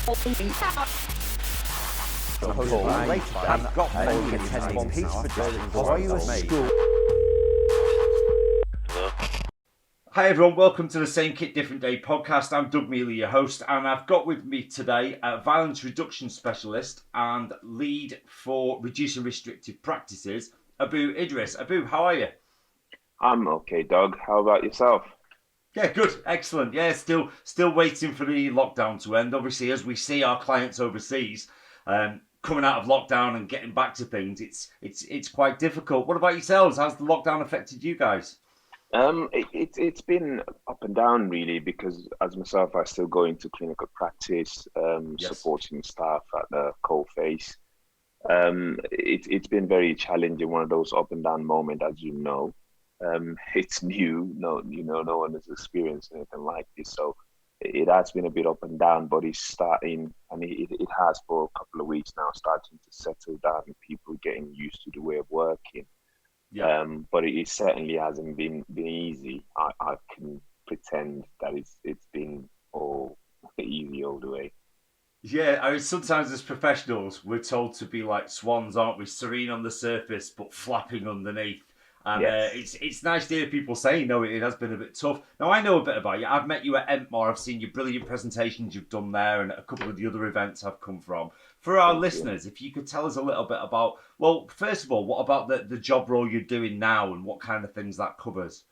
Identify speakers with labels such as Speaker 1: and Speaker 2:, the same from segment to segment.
Speaker 1: I've got attending peaceful. Are you a school? Hi everyone, welcome to the Same Kit Different Day podcast. I'm Doug Mealy, your host, and I've got with me today a violence reduction specialist and lead for reducing restrictive practices, Abu Idris. Abu, how are you?
Speaker 2: I'm okay, Doug. How about yourself?
Speaker 1: Yeah, good, excellent. Yeah, still waiting for the lockdown to end. Obviously, as we see our clients overseas coming out of lockdown and getting back to things, it's quite difficult. What about yourselves? How's the lockdown affected you guys?
Speaker 2: It's been up and down really because as myself, I still go into clinical practice,
Speaker 1: Yes.
Speaker 2: supporting staff at the coal face. It's been very challenging, one of those up and down moments, as you know. It's new, no one has experienced anything like this, so it has been a bit up and down, but it's starting, and it has for a couple of weeks now, starting to settle down, people getting used to the way of working.
Speaker 1: Yeah.
Speaker 2: But it certainly hasn't been easy. I can pretend that it's been all easy all the way.
Speaker 1: Yeah, I mean, sometimes as professionals, we're told to be like swans, aren't we? Serene on the surface, but flapping underneath. And
Speaker 2: Yes.
Speaker 1: it's nice to hear people saying, no, it has been a bit tough. Now, I know a bit about you. I've met you at Entmore. I've seen your brilliant presentations you've done there and a couple of the other events I've come from. For our
Speaker 2: Thank you.
Speaker 1: listeners, if you could tell us a little bit about, well, first of all, what about the job role you're doing now and what kind of things that covers?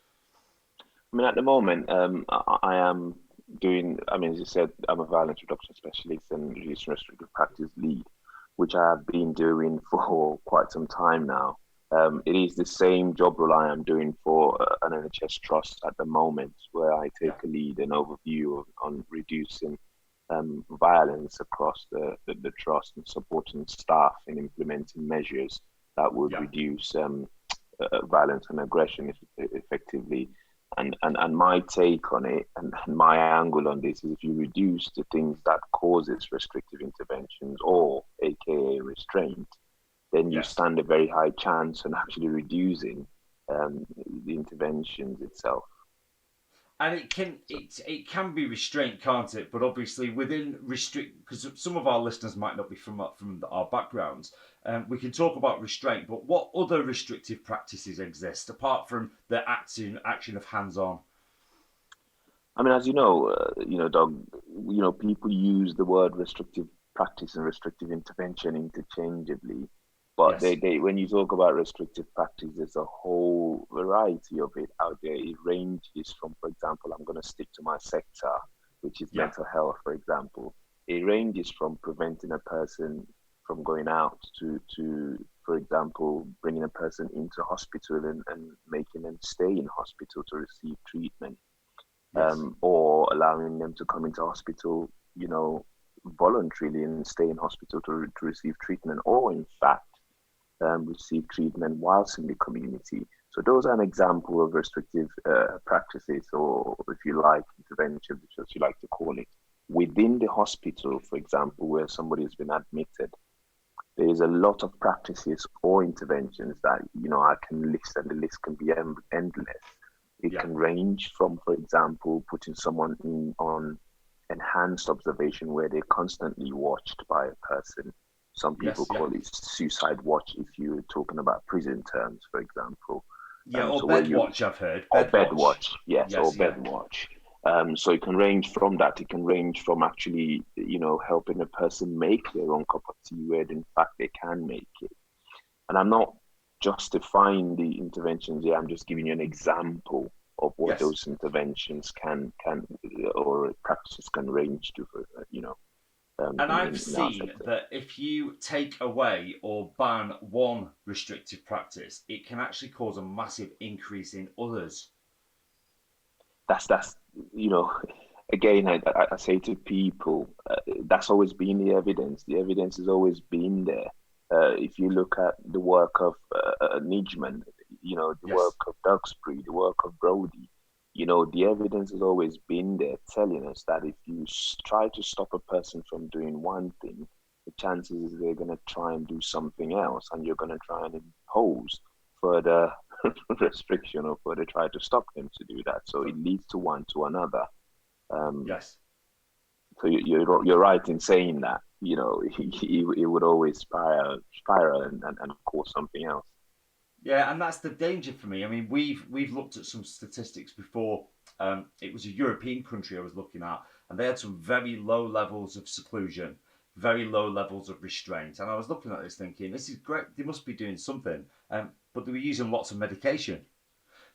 Speaker 2: I mean, at the moment, I am doing, I mean, as you said, I'm a violence reduction specialist and reducing restrictive practice lead, which I have been doing for quite some time now. It is the same job role I am doing for an NHS trust at the moment, where I
Speaker 1: Yeah,
Speaker 2: take a lead and overview on reducing violence across the trust and supporting staff in implementing measures that would
Speaker 1: yeah,
Speaker 2: reduce violence and aggression effectively. And my take on it and my angle on this is if you reduce the things that causes restrictive interventions or aka restraint, then you
Speaker 1: yes.
Speaker 2: stand a very high chance on actually reducing the interventions itself.
Speaker 1: And it can be restraint, can't it? But obviously within restrict, because some of our listeners might not be from our backgrounds. We can talk about restraint, but what other restrictive practices exist apart from the action of hands on?
Speaker 2: I mean, as Doug, people use the word restrictive practice and restrictive intervention interchangeably, but
Speaker 1: Yes.
Speaker 2: when you talk about restrictive practice, there's a whole variety of it out there. It ranges from, for example, I'm going to stick to my sector, which is
Speaker 1: Yeah.
Speaker 2: mental health, for example. It ranges from preventing a person from going out for example, bringing a person into hospital and making them stay in hospital to receive treatment,
Speaker 1: Yes.
Speaker 2: or allowing them to come into hospital, voluntarily and stay in hospital to receive treatment, or in fact, receive treatment whilst in the community. So those are an example of restrictive practices, or if you like, interventions, as you like to call it, within the hospital, for example, where somebody has been admitted. There is a lot of practices or interventions that I can list, and the list can be endless. It
Speaker 1: Yeah.
Speaker 2: can range from, for example, putting someone on enhanced observation where they're constantly watched by a person. Some people
Speaker 1: Yes. Yeah.
Speaker 2: call it suicide watch if you're talking about prison terms, for example.
Speaker 1: Yeah. Or
Speaker 2: So where
Speaker 1: bed
Speaker 2: you
Speaker 1: watch, I've heard.
Speaker 2: or
Speaker 1: Bed
Speaker 2: bed
Speaker 1: watch.
Speaker 2: watch, yes, or
Speaker 1: Yes. Yeah.
Speaker 2: bed watch. So it can range from that. It can range from actually, helping a person make their own cup of tea where in fact they can make it. And I'm not justifying the interventions here. I'm just giving you an example of what
Speaker 1: Yes.
Speaker 2: those interventions can or practices can range to,
Speaker 1: And I've
Speaker 2: in our
Speaker 1: seen
Speaker 2: sector.
Speaker 1: that if you take away or ban one restrictive practice, it can actually cause a massive increase in others.
Speaker 2: That's again, I say to people, that's always been the evidence. The evidence has always been there. If you look at the work of Nijman, the work
Speaker 1: Yes.
Speaker 2: of Duxbury, the work of Brody, the evidence has always been there telling us that if you try to stop a person from doing one thing, the chances is they're going to try and do something else, and you're going to try and impose further restriction or further try to stop them to do that. So it leads to one to another. Um,
Speaker 1: Yes.
Speaker 2: So you're right in saying that. It would always spiral and cause something else.
Speaker 1: Yeah, and that's the danger for me. I mean, we've looked at some statistics before. It was a European country I was looking at, and they had some very low levels of seclusion, very low levels of restraint. And I was looking at this thinking, this is great. They must be doing something. But they were using lots of medication.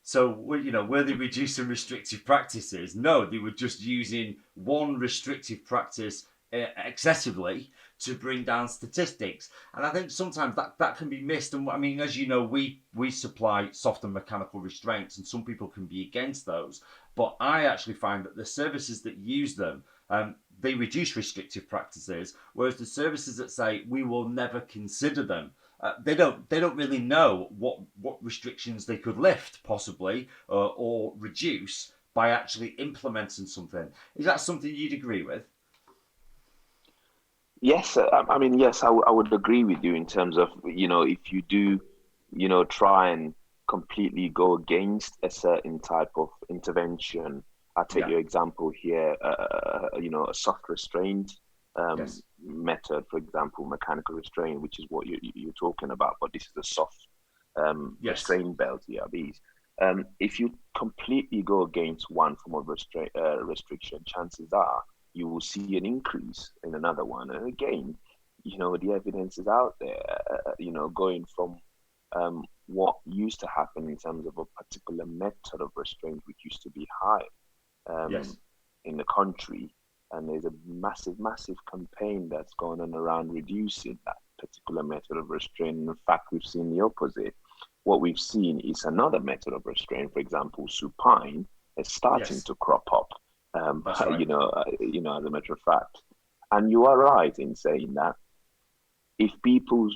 Speaker 1: So, were they reducing restrictive practices? No, they were just using one restrictive practice excessively to bring down statistics. And I think sometimes that can be missed. And I mean, as you know, we supply soft and mechanical restraints, and some people can be against those. But I actually find that the services that use them, they reduce restrictive practices, whereas the services that say we will never consider them, they don't really know what restrictions they could lift possibly or reduce by actually implementing something. Is that something you'd agree with?
Speaker 2: Yes, I mean, yes, I would agree with you in terms of, if you do, try and completely go against a certain type of intervention. I'll take
Speaker 1: Yeah.
Speaker 2: your example here, a soft restraint
Speaker 1: Yes.
Speaker 2: method, for example, mechanical restraint, which is what you're talking about, but this is a soft
Speaker 1: Yes.
Speaker 2: restraint belt, ERBs. If you completely go against one form of restriction, chances are you will see an increase in another one. And again, the evidence is out there, going from what used to happen in terms of a particular method of restraint, which used to be high um,
Speaker 1: Yes.
Speaker 2: in the country. And there's a massive, massive campaign that's going on around reducing that particular method of restraint. In fact, we've seen the opposite. What we've seen is another method of restraint, for example, supine, is starting
Speaker 1: Yes.
Speaker 2: to crop up.
Speaker 1: That's right.
Speaker 2: As a matter of fact, and you are right in saying that if people,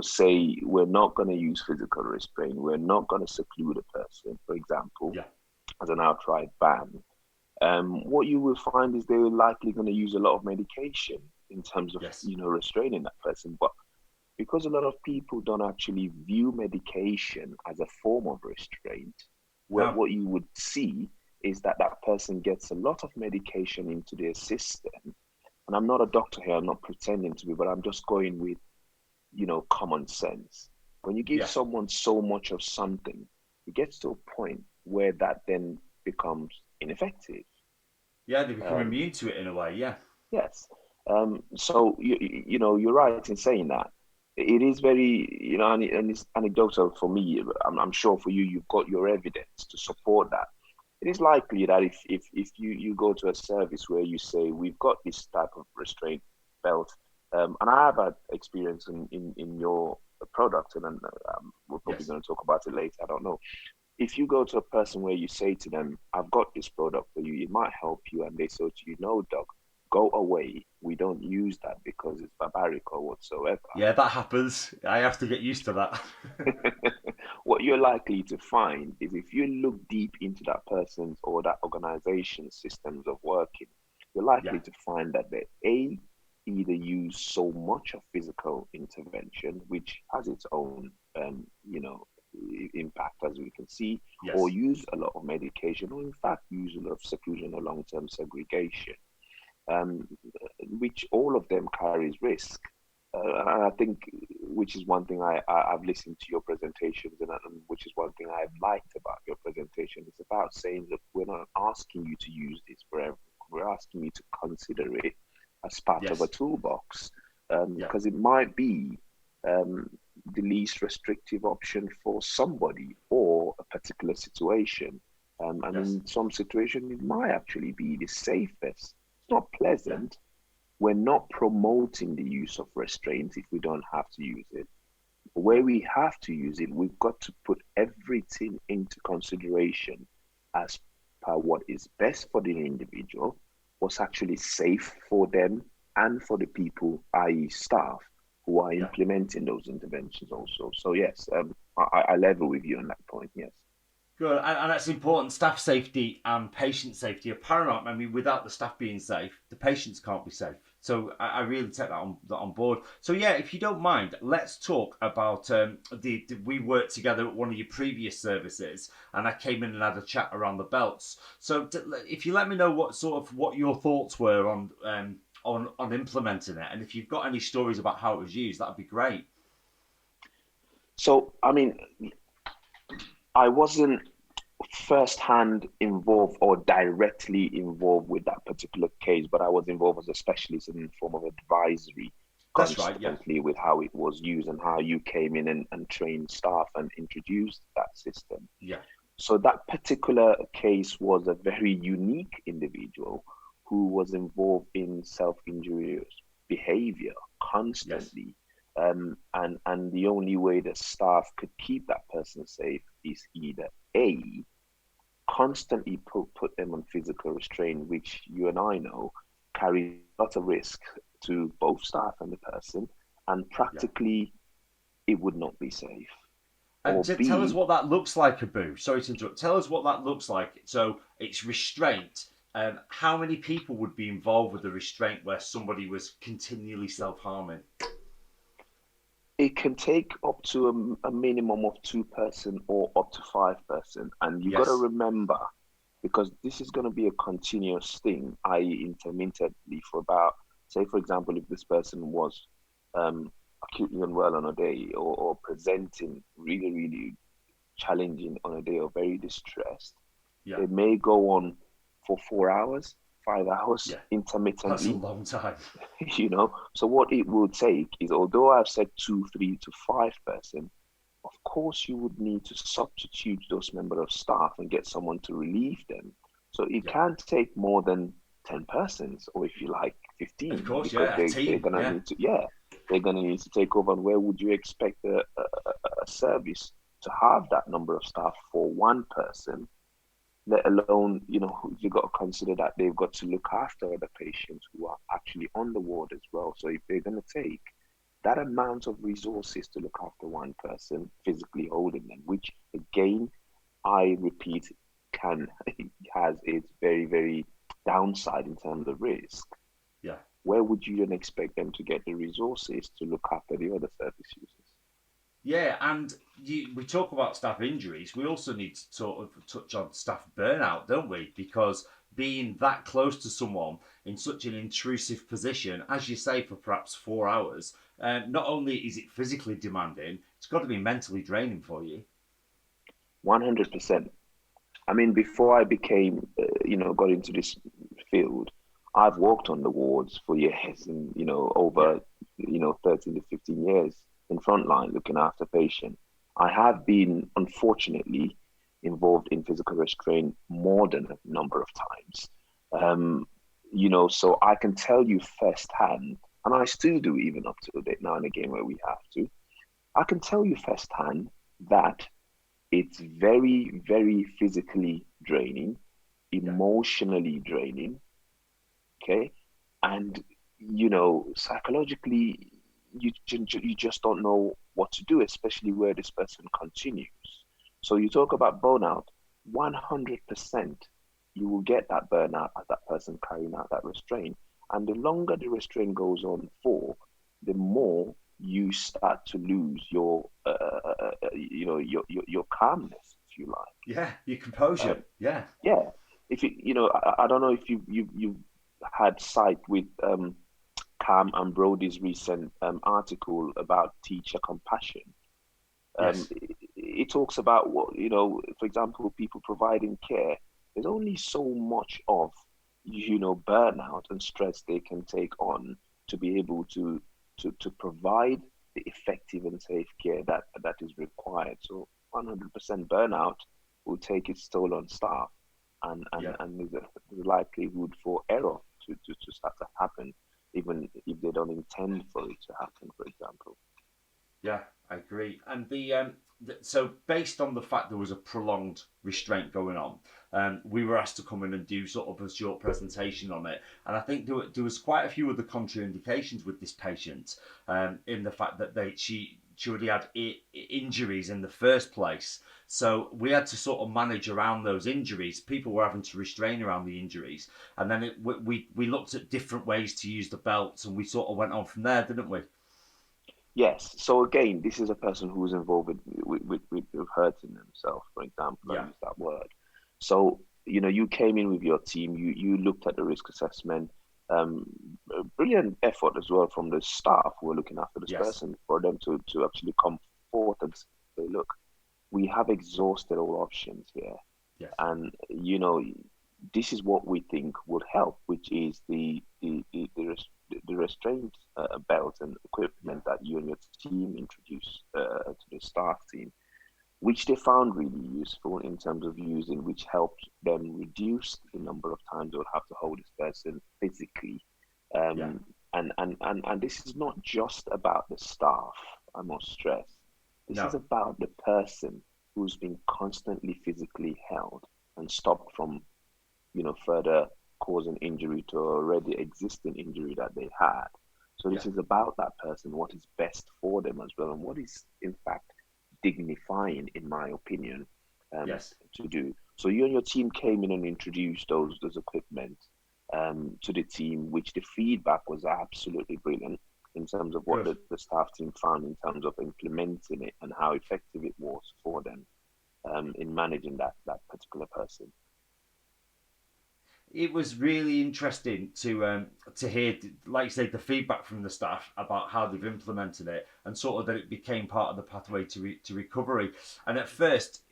Speaker 2: say we're not going to use physical restraint, we're not going to seclude a person, for example,
Speaker 1: Yeah.
Speaker 2: as an outright ban, what you will find is they're likely going to use a lot of medication in terms of,
Speaker 1: Yes.
Speaker 2: restraining that person. But because a lot of people don't actually view medication as a form of restraint,
Speaker 1: No.
Speaker 2: what you would see is that that person gets a lot of medication into their system. And I'm not a doctor here, I'm not pretending to be, but I'm just going with, common sense. When you give
Speaker 1: Yeah.
Speaker 2: someone so much of something, it gets to a point where that then becomes ineffective.
Speaker 1: Yeah. They become
Speaker 2: Um,
Speaker 1: immune to it in a way. Yeah.
Speaker 2: yes. So you're right in saying that. It is very, and it's anecdotal for me. I'm sure for you, you've got your evidence to support that. It is likely that if you go to a service where you say we've got this type of restraint belt, and I have had experience in your product, and then we're probably
Speaker 1: Yes.
Speaker 2: going to talk about it later. I don't know. If you go to a person where you say to them, I've got this product for you, it might help you, and they say to you, no, doc, go away. We don't use that because it's barbaric or whatsoever.
Speaker 1: Yeah, that happens. I have to get used to that.
Speaker 2: What you're likely to find is if you look deep into that person's or that organization's systems of working, you're
Speaker 1: Yeah.
Speaker 2: likely to find that they either use so much of physical intervention, which has its own impact as we can see, or
Speaker 1: Yes.
Speaker 2: use a lot of medication, or in fact use a lot of seclusion or long-term segregation, um, which all of them carries risk. And I think, which is one thing I've listened to your presentations, and which is one thing I've liked about your presentation. It's about saying that we're not asking you to use this forever. We're asking you to consider it as part of a
Speaker 1: Yes.
Speaker 2: toolbox,
Speaker 1: Yeah.
Speaker 2: because it might be um, the least restrictive option for somebody or a particular situation. And
Speaker 1: Yes.
Speaker 2: in some situation, it might actually be the safest. It's not
Speaker 1: Yeah.
Speaker 2: pleasant. We're not promoting the use of restraints if we don't have to use it.
Speaker 1: Yeah.
Speaker 2: Where we have to use it, we've got to put everything into consideration as per what is best for the individual, what's actually safe for them and for the people, i.e., staff, who are
Speaker 1: Yeah.
Speaker 2: implementing those interventions also. So, yes, I level with you on that point, yes.
Speaker 1: Good, and that's important. Staff safety and patient safety are paramount. I mean, without the staff being safe, the patients can't be safe. So I really take that on board. So yeah, if you don't mind, let's talk about we worked together at one of your previous services, and I came in and had a chat around the belts. So if you let me know what your thoughts were on implementing it, and if you've got any stories about how it was used, that'd be great.
Speaker 2: So, I mean, I wasn't first-hand involved or directly involved with that particular case, but I was involved as a specialist in the form of advisory
Speaker 1: That's right. Yeah.
Speaker 2: constantly with how it was used and how you came in and trained staff and introduced that system.
Speaker 1: Yeah.
Speaker 2: So that particular case was a very unique individual who was involved in self-injurious behavior
Speaker 1: Yes.
Speaker 2: constantly. And the only way that staff could keep that person safe is either A, constantly put them on physical restraint, which you and I know carries a lot of risk to both staff and the person, and
Speaker 1: Yeah.
Speaker 2: practically it would not be safe.
Speaker 1: And
Speaker 2: Or
Speaker 1: tell us
Speaker 2: B,
Speaker 1: what that looks like, Abu. Sorry to interrupt. Tell us what that looks like. So it's restraint. How many people would be involved with the restraint where somebody was continually self-harming?
Speaker 2: it can take up to a minimum of two-person or up to five-person. And you got to
Speaker 1: Yes.
Speaker 2: remember, because this is going to be a continuous thing, i.e., intermittently for about, say, for example, if this person was acutely unwell on a day or presenting really, really challenging on a day or very distressed,
Speaker 1: Yeah.
Speaker 2: they may go on for 4 hours, 5 hours
Speaker 1: Yeah. That's a
Speaker 2: intermittently.
Speaker 1: long time.
Speaker 2: So what it will take is, although I've said two, three to five-person, of course you would need to substitute those member of staff and get someone to relieve them. So it
Speaker 1: Yeah.
Speaker 2: can't take more than 10 persons, or if you like
Speaker 1: Of
Speaker 2: 15,
Speaker 1: course.
Speaker 2: because
Speaker 1: Yeah. A
Speaker 2: they're
Speaker 1: team.
Speaker 2: gonna
Speaker 1: Yeah.
Speaker 2: need to, yeah, they're gonna need to take over. And where would you expect a service to have that number of staff for one person, let alone, you got to consider that they've got to look after other patients who are actually on the ward as well. So if they're going to take that amount of resources to look after one person, physically holding them, which again, I repeat, can has its very, very downside in terms of risk.
Speaker 1: Yeah.
Speaker 2: Where would you then expect them to get the resources to look after the other service users?
Speaker 1: Yeah, and we talk about staff injuries. We also need to sort of touch on staff burnout, don't we? Because being that close to someone in such an intrusive position, as you say, for perhaps 4 hours, not only is it physically demanding, it's got to be mentally draining for you.
Speaker 2: 100%. I mean, before I became, got into this field, I've worked on the wards for years and,
Speaker 1: Yeah,
Speaker 2: over, 13 to 15 years in frontline looking after patients. I have been, unfortunately, involved in physical restraint more than a number of times. Um, so I can tell you firsthand, and I still do even up to date now and again where we have to, I can tell you firsthand that it's very, very physically draining,
Speaker 1: yeah,
Speaker 2: emotionally draining, okay? And, psychologically, you just don't know what to do, especially where this person continues. So you talk about burnout, 100% you will get that burnout as that person carrying out that restraint. And the longer the restraint goes on for, the more you start to lose your calmness, if you
Speaker 1: yeah. Your
Speaker 2: like.
Speaker 1: composure. Yeah,
Speaker 2: Yeah, if I don't know if you had sight with Cam and Brody's recent article about teacher compassion.
Speaker 1: yes,
Speaker 2: It talks about what, for example, people providing care. There's only so much of, burnout and stress they can take on to be able to provide the effective and safe care that is required. So 100% burnout will take its toll on staff,
Speaker 1: yeah.
Speaker 2: and there's a likelihood for error to start to happen, even if they don't intend for it to happen, for example.
Speaker 1: Yeah, I agree. And so based on the fact there was a prolonged restraint going on, we were asked to come in and do sort of a short presentation on it. And I think there was quite a few of the contraindications with this patient, in the fact that she already had injuries in the first place. So we had to sort of manage around those injuries. People were having to restrain around the injuries, and then we looked at different ways to use the belts, and we sort of went on from there, didn't we?
Speaker 2: Yes. So again, this is a person who's involved with hurting themselves, for example. I
Speaker 1: Yeah.
Speaker 2: use that word. So you came in with your team. You looked at the risk assessment. Um, a brilliant effort as well from the staff who are looking after this
Speaker 1: Yes.
Speaker 2: person for them to actually come forth and say, look, we have exhausted all options here,
Speaker 1: Yes.
Speaker 2: and this is what we think would help, which is the restraint belt and
Speaker 1: Yeah.
Speaker 2: equipment that you and your team introduced to the staff team, which they found really useful in terms of using, which helped them reduce the number of times they would have to hold this person physically.
Speaker 1: Yeah.
Speaker 2: And this is not just about the staff, I must stress. This is
Speaker 1: No.
Speaker 2: about the person who's been constantly physically held and stopped from, further causing injury to already existing injury that they had. So
Speaker 1: Yeah.
Speaker 2: this is about that person, what is best for them as well, and what is in fact dignifying, in my opinion,
Speaker 1: Yes.
Speaker 2: to do. So you and your team came in and introduced those equipment to the team, which the feedback was absolutely brilliant in terms of what
Speaker 1: Good.
Speaker 2: the staff team found in terms of implementing it and how effective it was for them in managing that particular person.
Speaker 1: It was really interesting to hear, like you said, the feedback from the staff about how they've implemented it, and sort of that it became part of the pathway to recovery. And at first,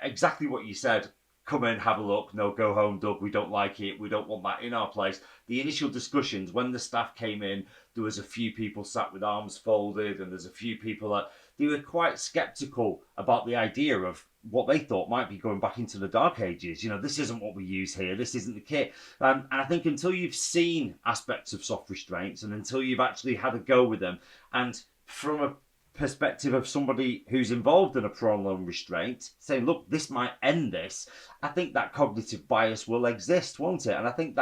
Speaker 1: exactly what you said. Come in, have a look. No, go home, Doug. We don't like it. We don't want that in our place. The initial discussions when the staff came in, there was a few people sat with arms folded, and there's a few people that they were quite sceptical about the idea of what they thought might be going back into the dark ages. This isn't what we use here. This isn't the kit. And I think until you've seen aspects of soft restraints, and until you've actually had a go with them, and from a perspective of somebody who's involved in a prolonged restraint, saying, look, this might end this, I think that cognitive bias will exist, won't it? And I think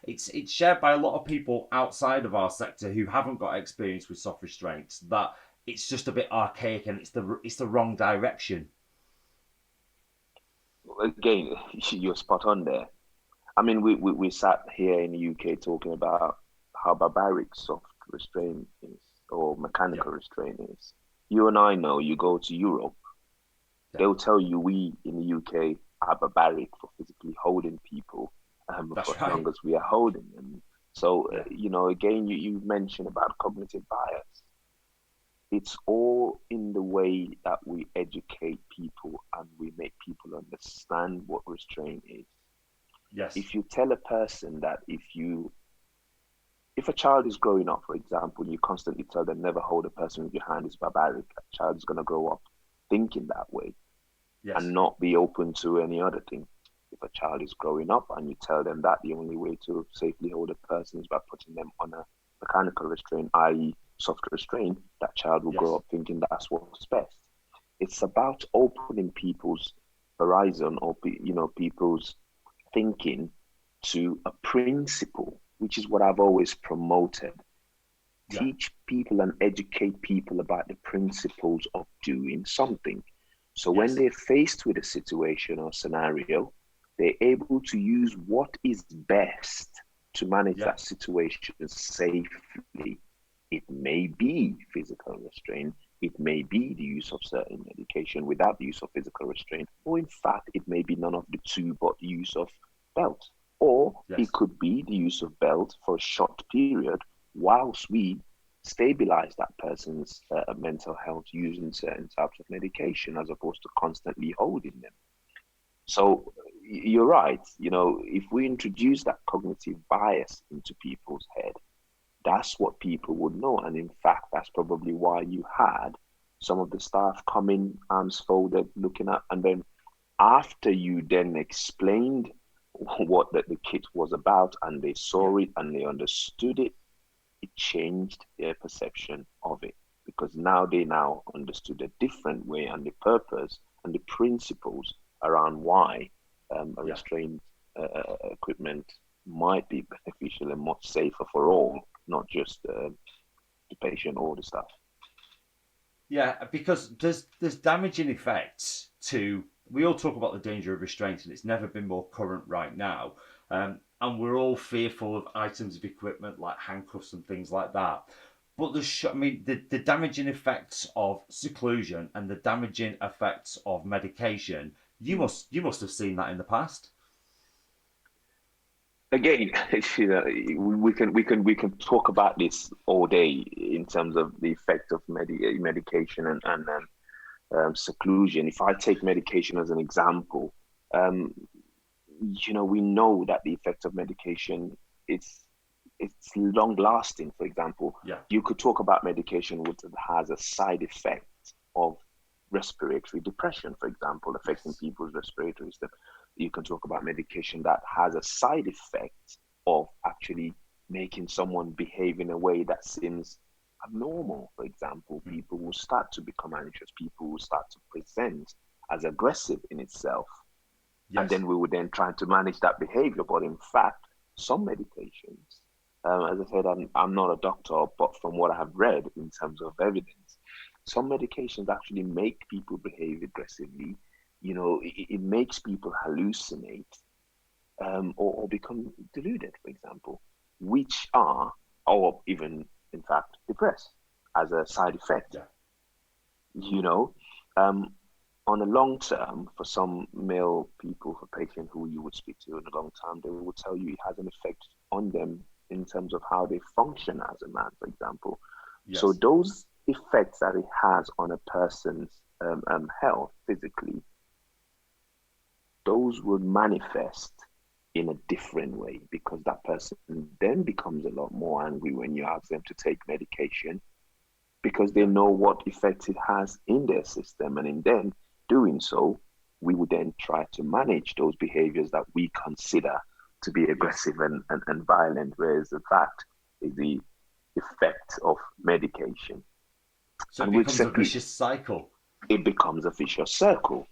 Speaker 1: it's shared by a lot of people outside of our sector who haven't got experience with soft restraints, that it's just a bit archaic and it's the wrong direction.
Speaker 2: Again, you're spot on there. I mean, we sat here in the UK talking about how barbaric soft restraint is or
Speaker 1: Yeah,
Speaker 2: mechanical restraint is. You and I know you go to Europe,
Speaker 1: yeah,
Speaker 2: they'll tell you we in the UK are barbaric for physically holding people for
Speaker 1: that's
Speaker 2: as long
Speaker 1: right.
Speaker 2: as we are holding them. So,
Speaker 1: Yeah,
Speaker 2: again, you mentioned about cognitive bias. It's all in the way that we educate people and we make people understand what restraint is.
Speaker 1: yes,
Speaker 2: If you tell a person that if a child is growing up, for example, you constantly tell them never hold a person with your hand is barbaric, a child is going to grow up thinking that way and
Speaker 1: yes,
Speaker 2: not be open to any other thing. If a child is growing up and you tell them that the only way to safely hold a person is by putting them on a mechanical restraint, i.e., soft restraint, that child will grow
Speaker 1: yes,
Speaker 2: up thinking that's what's best. It's about opening people's horizon or people's thinking to a principle, which is what I've always promoted.
Speaker 1: yeah,
Speaker 2: Teach people and educate people about the principles of doing something. So when
Speaker 1: yes,
Speaker 2: they're faced with a situation or scenario, they're able to use what is best to manage
Speaker 1: yeah,
Speaker 2: that situation safely. It may be physical restraint, it may be the use of certain medication without the use of physical restraint, or in fact, it may be none of the two but the use of belt. Or it
Speaker 1: yes,
Speaker 2: could be the use of belt for a short period whilst we stabilize that person's mental health using certain types of medication as opposed to constantly holding them. So you're right. If we introduce that cognitive bias into people's head, that's what people would know. And in fact, that's probably why you had some of the staff coming, arms folded, looking at, and then after you then explained what the kit was about and they
Speaker 1: yeah,
Speaker 2: saw it and they understood it, it changed their perception of it because now they now understood a different way and the purpose and the principles around why a
Speaker 1: yeah.
Speaker 2: restraint equipment might be beneficial and much safer for all, not just the patient or the staff.
Speaker 1: Yeah, because there's damaging effects to. We all talk about the danger of restraint, and it's never been more current right now. And we're all fearful of items of equipment like handcuffs and things like that. But I mean, the damaging effects of seclusion and the damaging effects of medication. You must have seen that in the past.
Speaker 2: Again, you know, we can talk about this all day in terms of the effect of medication and seclusion. If I take medication as an example, um, we know that the effect of medication it's it's long lasting. For example,
Speaker 1: Yeah.
Speaker 2: you could talk about medication which has a side effect of respiratory depression, for example, affecting
Speaker 1: Yes.
Speaker 2: people's respiratory system. You can talk about medication that has a side effect of actually making someone behave in a way that seems abnormal. For example,
Speaker 1: Hmm.
Speaker 2: people will start to become anxious, people will start to present as aggressive in itself. And
Speaker 1: Yes.
Speaker 2: then we would then try to manage that behavior. But in fact, some medications, as I said, I'm not a doctor, but from what I have read in terms of evidence, some medications actually make people behave aggressively. It makes people hallucinate, or become deluded, for example, which are, or even in fact, depressed as a side effect.
Speaker 1: Yeah.
Speaker 2: You know, um, on a long term, for some male people, for patients who you would speak to in a long term, they will tell you it has an effect on them in terms of how they function as a man, for example. So
Speaker 1: Yes.
Speaker 2: those effects that it has on a person's health physically, those will manifest in a different way because that person then becomes a lot more angry when you ask them to take medication because they
Speaker 1: Yeah.
Speaker 2: know what effect it has in their system. And in then doing so, we would then try to manage those behaviors that we consider to be
Speaker 1: Yes.
Speaker 2: aggressive and violent, whereas the fact is the effect of medication.
Speaker 1: So it
Speaker 2: And with
Speaker 1: becomes a
Speaker 2: seclusion,
Speaker 1: vicious cycle.
Speaker 2: it becomes a vicious circle,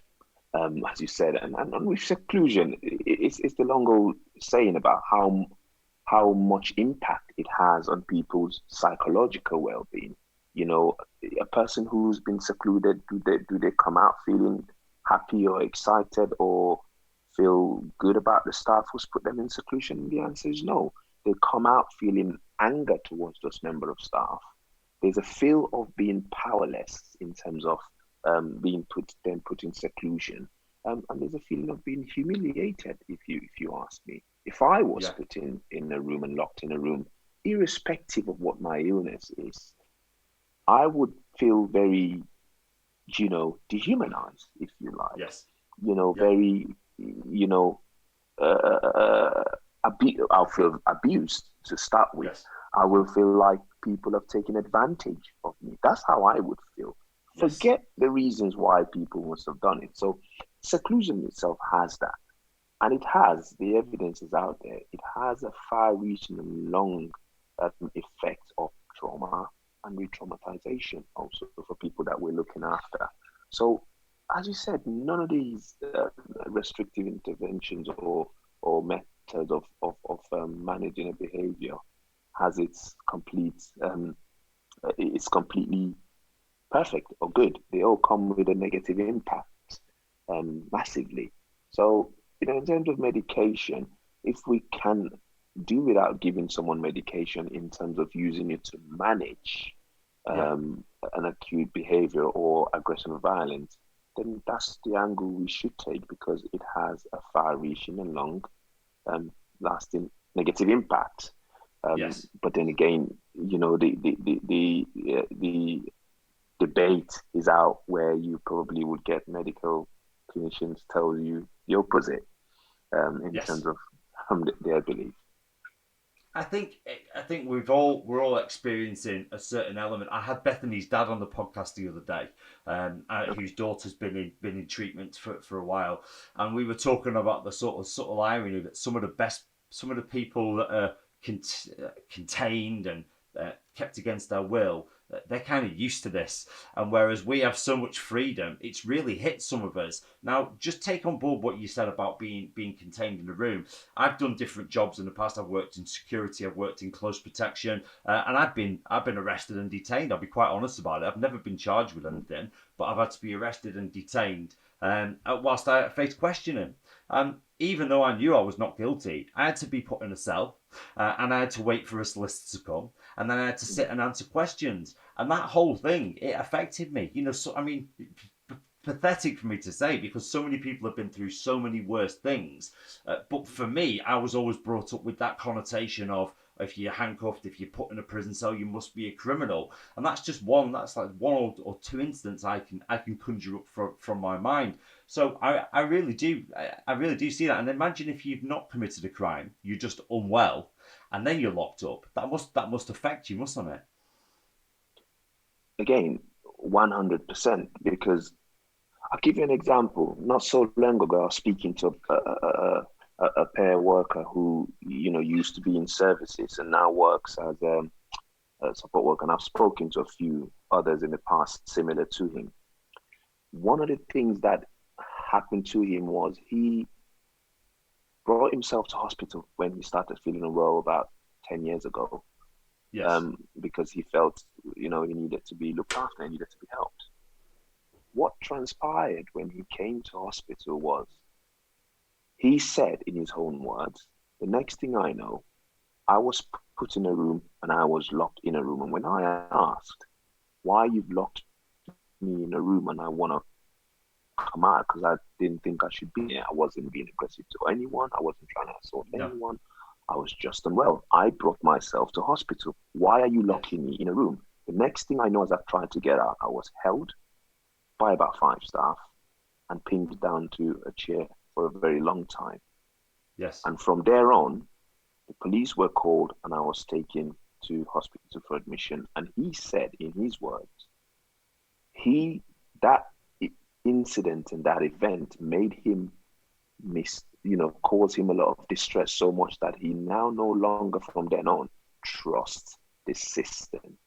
Speaker 2: as you said. And with seclusion, it's the long old saying about how much impact it has on people's psychological well-being. A person who's been secluded, do they come out feeling happy or excited or feel good about the staff who's put them in seclusion? The answer is no. They come out feeling anger towards those member of staff. There's a feel of being powerless in terms of being put in seclusion, and there's a feeling of being humiliated. If you ask me, if I was
Speaker 1: Yeah.
Speaker 2: put in a room and locked in a room, irrespective of what my illness is, I would feel very, dehumanized, if you like.
Speaker 1: Yes. Yeah.
Speaker 2: Very, you know, uh, I'll feel abused to start with.
Speaker 1: Yes.
Speaker 2: I will feel like people have taken advantage of me. That's how I would feel.
Speaker 1: Yes.
Speaker 2: Forget the reasons why people must have done it. So, seclusion itself has that. And it has, the evidence is out there, it has a far reaching and long effect of trauma and re traumatization also for people that we're looking after. So, as you said, none of these restrictive interventions or methods of managing a behavior has it's completely perfect or good. They all come with a negative impact, massively. So, in terms of medication, if we can do without giving someone medication in terms of using it to manage
Speaker 1: Yeah.
Speaker 2: an acute behavior or aggression or violence, then that's the angle we should take because it has a far-reaching and long, um, lasting negative impact.
Speaker 1: Yes.
Speaker 2: But then again, the debate is out where you probably would get medical clinicians tell you the opposite, in
Speaker 1: Yes.
Speaker 2: terms of their belief.
Speaker 1: I think we're all experiencing a certain element. I had Bethany's dad on the podcast the other day,
Speaker 2: Okay.
Speaker 1: whose daughter's been in treatment for a while, and we were talking about the sort of subtle irony that some of the people that are contained and kept against their will, they're kind of used to this, and whereas we have so much freedom, it's really hit some of us. Now, just take on board what you said about being contained in a room. I've done different jobs in the past. I've worked in security, I've worked in close protection, and I've been arrested and detained. I'll be quite honest about it. I've never been charged with anything, but I've had to be arrested and detained whilst I faced questioning. Even though I knew I was not guilty, I had to be put in a cell, and I had to wait for a solicitor to come, and then I had to sit and answer questions. And that whole thing, it affected me. So I mean, pathetic for me to say because so many people have been through so many worse things. But for me, I was always brought up with that connotation of if you're handcuffed, if you're put in a prison cell, you must be a criminal. And that's just one. That's like one or two incidents I can conjure up from my mind. So I really do see that. And imagine if you've not committed a crime, you're just unwell, and then you're locked up. That must affect you, mustn't it?
Speaker 2: Again, 100%. Because I'll give you an example. Not so long ago, I was speaking to a pair worker who, used to be in services and now works as a support worker. And I've spoken to a few others in the past similar to him. One of the things that happened to him was he brought himself to hospital when he started feeling unwell about 10 years ago.
Speaker 1: Yes.
Speaker 2: Because he felt, he needed to be looked after and needed to be helped. What transpired when he came to hospital was he said in his own words, the next thing I know, I was put in a room and I was locked in a room. And when I asked why you've locked me in a room and I want to come out because I didn't think I should be here, I wasn't being aggressive to anyone. I wasn't trying to assault anyone. I was just unwell. I brought myself to hospital. Why are you locking me in a room? The next thing I know, as I tried to get out, I was held by about 5 staff and pinned down to a chair for a very long time.
Speaker 1: Yes.
Speaker 2: And from there on, the police were called and I was taken to hospital for admission. And he said in his words, that incident and that event made him cause him a lot of distress so much that he now no longer from then on trusts the system.